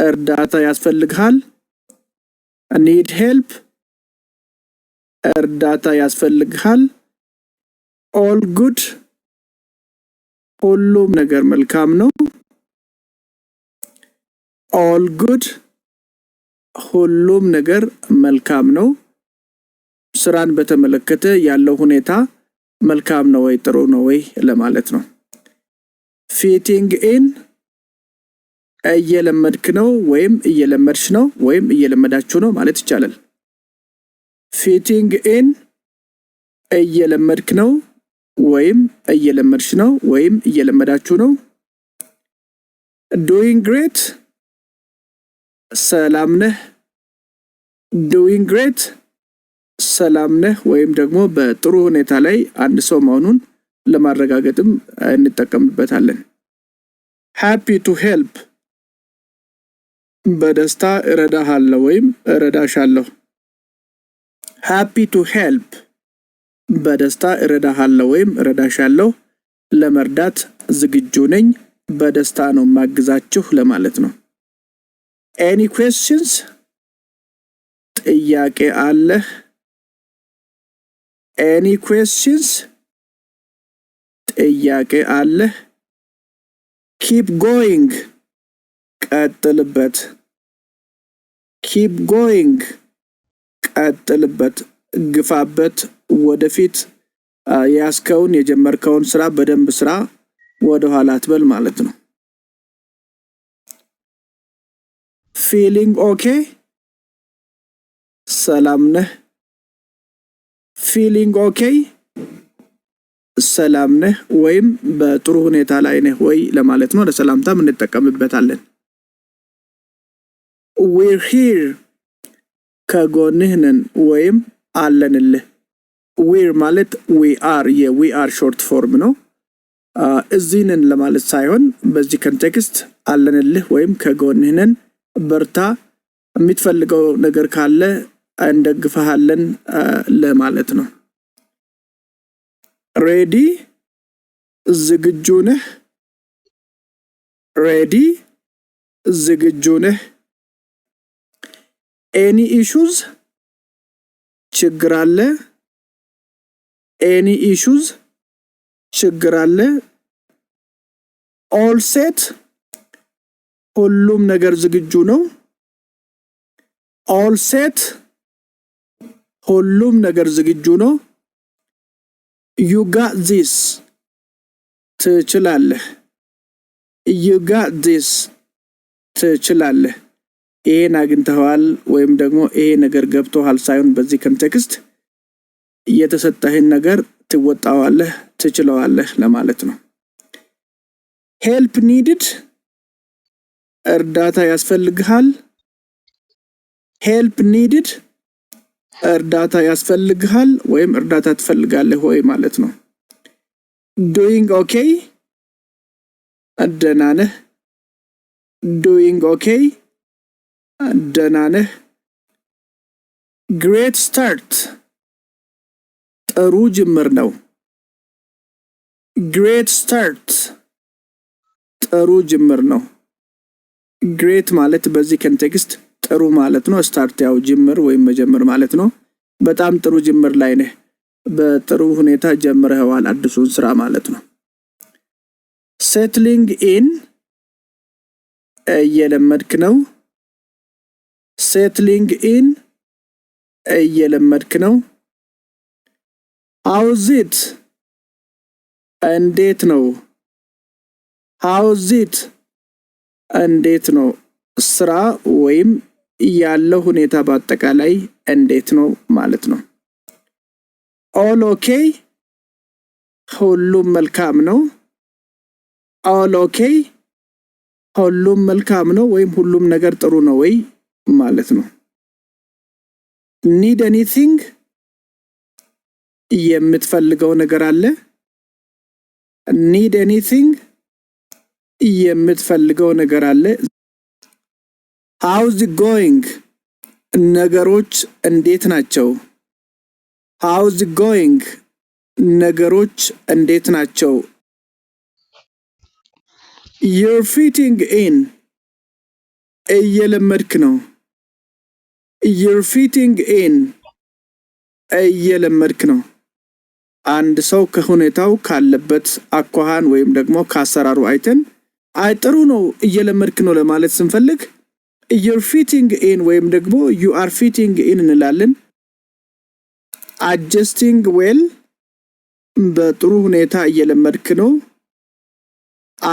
እርዳታ ያስፈልግሃል need help እርዳታ ያስፈልግሃል all good ሁሉም ነገር መልካም ነው all good ሁሉም ነገር መልካም ነው ስራን በተመለከተ ያለው ሁኔታ መልካም ነው ወይ ጥሩ ነው ወይ ለማለት ነው fitting in እየለመድክ ነው ወይም እየለመድሽ ነው ወይም እየለመዳችሁ ነው ማለት ይቻላል fitting in እየለመድክ ነው ወይም እየለመድሽ ነው ወይም እየለመዳችሁ ነው doing great ሰላም ነህ doing great ሰላም ነህ ወይም ደግሞ በጥሩ ሁኔታ ላይ አንድ ሰው መሆኑን ለማረጋገጥም እንጠቀምበታለን happy to help በደስታ እረዳሃለሁ ወይም እረዳሻለሁ happy to help በደስታ እረዳሃለሁ ወይም እረዳሻለሁ ለመርዳት ዝግጁ ነኝ በደስታ ነው ማግዛችሁ ለማለት ነው any questions ጥያቄ አለ any questions ጥያቄ አለ keep going ቀጥልበት keep going ቀጥልበት ግፋበት ወደፊት ያስከውን የጀመርከውን ስራ በደንብ ስራ ወደ ኋላ አትበል ማለት ነው feeling okay ሰላም ነህ feeling okay ሰላም ነህ ወይም በጥሩ ሁኔታ ላይ ነህ ወይ ለማለት ነው ለሰላምታም እንጠቀምበታለን we're here ከጎንህ ነን ወይም አለንልህ we're ማለት we are short form ነው እዚህንን ለማለት ሳይሆን በዚህ ኮንቴክስት አለንልህ ወይም ከጎንህ ነን በርታ የምትፈልገው ነገር ካለ እንደግፈሃለን ለማለት ነው ready ዝግጁ ነህ ready ዝግጁ ነህ any issues ችግር አለ any issues ችግር አለ all set ሁሉም ነገር ዝግጁ ነው all set ሁሉም ነገር ዝግጁ ነው you got this ትችላለህ you got this ትችላለህ ይሄን አግኝተዋል ወይም ደግሞ ይሄ ነገር ገብቶሃል ሳይሆን በዚህ ኮንቴክስት የተሰጠህን ነገር ትወጣዋለህ ትችለዋለህ ለማለት ነው help needed እርዳታ ያስፈልግሃል help needed እርዳታ ያስፈልግሃል ወይም እርዳታ ትፈልጋለህ ወይ ማለት ነው doing okay ደህና ነህ doing okay ደህና ነህ great start ጥሩ ጅምር ነው great start ጥሩ ጅምር ነው great ማለት በዚህ ኮንቴክስት ጥሩ ማለት ነው ስታርት ያው ጅምር ወይም መጀመር ማለት ነው በጣም ጥሩ ጅምር ላይ ነህ በጥሩ ሁኔታ ጀምረሃል አዲሱን ስራ ማለት ነው settling in እየለመድክ ነው settling in እየለመድክ ነው how's it እንዴት ነው how's it እንዴት ነው ስራ ወይም ያለው ሁኔታ በአጠቃላይ እንዴት ነው ማለት ነው all okay ሁሉም መልካም ነው all okay ሁሉም መልካም ነው ወይም ሁሉም ነገር ጥሩ ነው ወይ ማለት ነው need anything የምትፈልገው ነገር አለ need anything የምትፈልገው ነገር አለ how's it going ነገሮች እንዴት ናቸው how's it going ነገሮች እንዴት ናቸው you're fitting in እየለመድክ ነው you're fitting in እየለመድክ ነው አንድ ሰው ከሁኔታው ካለበት አኳኋን ወይም ደግሞ ካሰራሩ አይተን አይጥሩ ነው እየለመድክ ነው ለማለት ስንፈልግ you're fitting in ወይም ደግሞ you are fitting in እንላለን adjusting well በጥሩ ሁኔታ እየለመድክ ነው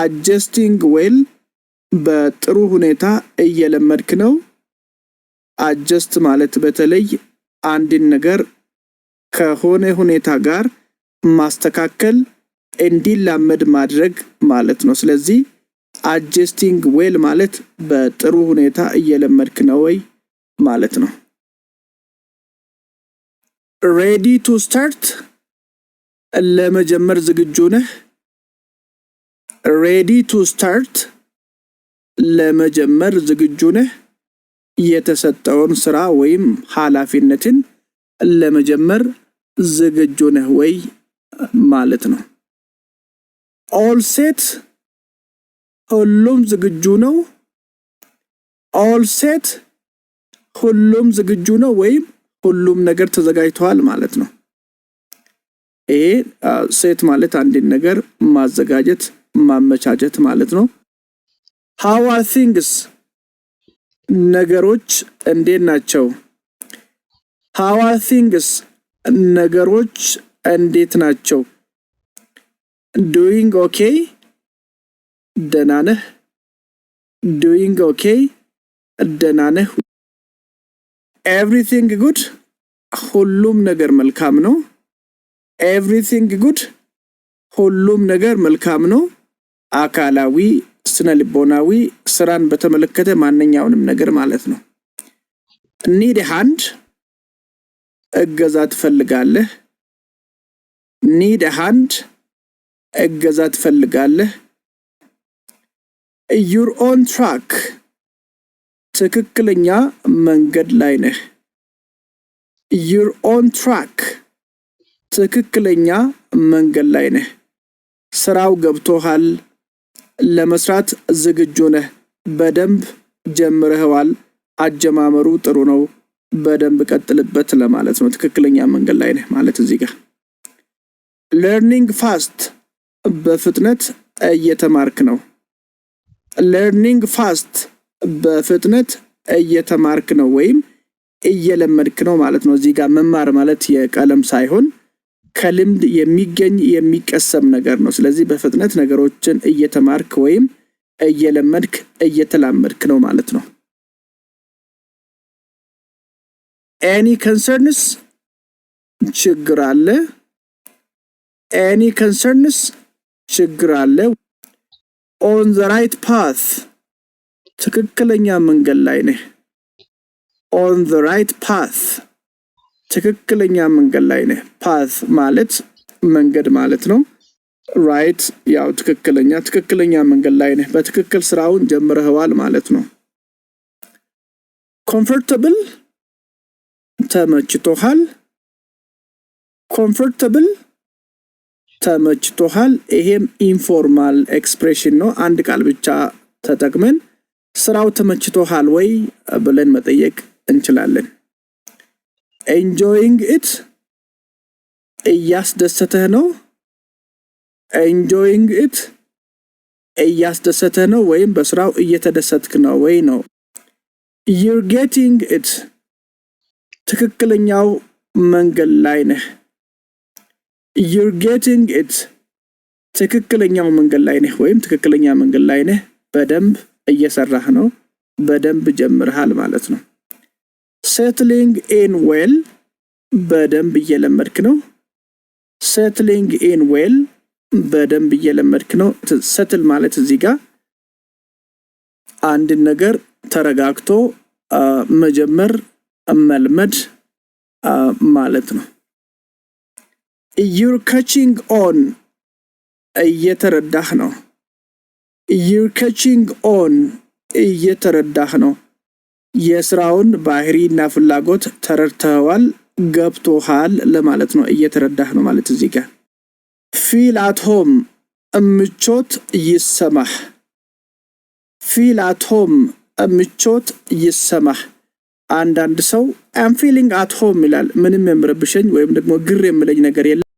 adjusting well በጥሩ ሁኔታ እየለመድክ ነው adjust ማለት በተለይ አንድን ነገር ከሆነ ሁኔታ ጋር ማስተካከል እንዲላመድ ማድረግ ማለት ነው ስለዚህ adjusting well ማለት በጥሩ ሁኔታ እየለመድክ ነው ወይ ማለት ነው ready to start ለመጀመር ዝግጁ ነህ ready to start ለመጀመር ዝግጁ ነህ የተሰጠውን ስራ ወይም ኃላፊነትን ለመጀመር ዝግጁ ነህ ወይ ማለት ነው all set ሁሉም ዝግጁ ነው all set ሁሉም ዝግጁ ነው ወይም ሁሉም ነገር ተዘጋጅቷል ማለት ነው ይሄ ሴት ማለት አንድ ነገር ማዘጋጀት ማመቻቸት ማለት ነው how are things ነገሮች እንዴት ናቸው how are things ነገሮች እንዴት ናቸው doing okay ደህና ነህ doing okay ደህና ነህ everything good ሁሉም ነገር መልካም ነው everything good ሁሉም ነገር መልካም ነው አካላዊ ስነልቦናዊ ስራን በተመለከተ ማንኛውንም ነገር ማለት ነው need a hand እገዛ ትፈልጋለህ need a hand እገዛ ትፈልጋለህ you're on track ትክክለኛ መንገድ ላይ ነህ you're on track ትክክለኛ መንገድ ላይ ነህ ስራው ገብቶሃል ለመስራት ዝግጁ ነህ በደንብ ጀምረህዋል አጀማመሩ ጥሩ ነው በደንብ ቀጥልበት ለማለት ነው ትክክለኛ መንገድ ላይ ነህ ማለት እዚህ ጋር learning fast በፍጥነት እየተማርክ ነው learning fast በፍጥነት እየተማርክ ነው ወይም እየለመድክ ነው ማለት ነው እዚህ ጋር መማር ማለት የቀለም ሳይሆን ከልምድ የሚገኝ የሚቀሰም ነገር ነው ስለዚህ በፍጥነት ነገሮችን እየተማርክ ወይም እየለመድክ እየተላመድክ ነው ማለት ነው any concerns ችግር አለ any concerns ችግር አለ on the right path ትክክለኛ መንገድ ላይ ነህ on the right path ትክክለኛ መንገድ ላይ ነህ path ማለት መንገድ ማለት ነው right ያው ትክክለኛ መንገድ ላይ ነህ በትክክል ስራውን ጀምረህዋል ማለት ነው comfortable ተመችቶሃል comfortable ተመችቶሃል ይሄም ኢንፎርማል ኤክስፕሬሽን ነው አንድ ቃል ብቻ ተጠቅመን ስራው ተመችቶሃል ወይ ብለን መጠየቅ እንችላለን enjoying it እያስደሰተህ ነው enjoying it እያስደሰተህ ነው ወይም በስራው እየተደሰትክ ነው ወይ ነው you're getting it ትክክለኛው መንገድ ላይ ነህ you're getting it ትክክለኛው መንገድ ላይ ነህ ወይም ትክክለኛ መንገድ ላይ ነህ በደንብ እየሰራህ ነው በደንብ ጀምረሃል ማለት ነው settling in well በደንብ እየለመድክ ነው settling in well በደንብ እየለመድክ ነው settle ማለት እዚህ ጋር አንድ ነገር ተረጋግቶ መጀመር መልመድ ማለት ነው you're catching on እየተረዳህ ነው you're catching on እየተረዳህ ነው የስራውን ባህሪና ፍላጎት ተረድተዋል ገብቶሃል ለማለት ነው እየተረዳህ ነው ማለት እዚህ ጋር feel at home ምቾት ይሰማህ feel at home ምቾት ይሰማህ። አንዳንድ ሰው I'm feeling at home ይላል። ምንም የምረብሸኝ ወይም ደግሞ ግር የምለኝ ነገር የለም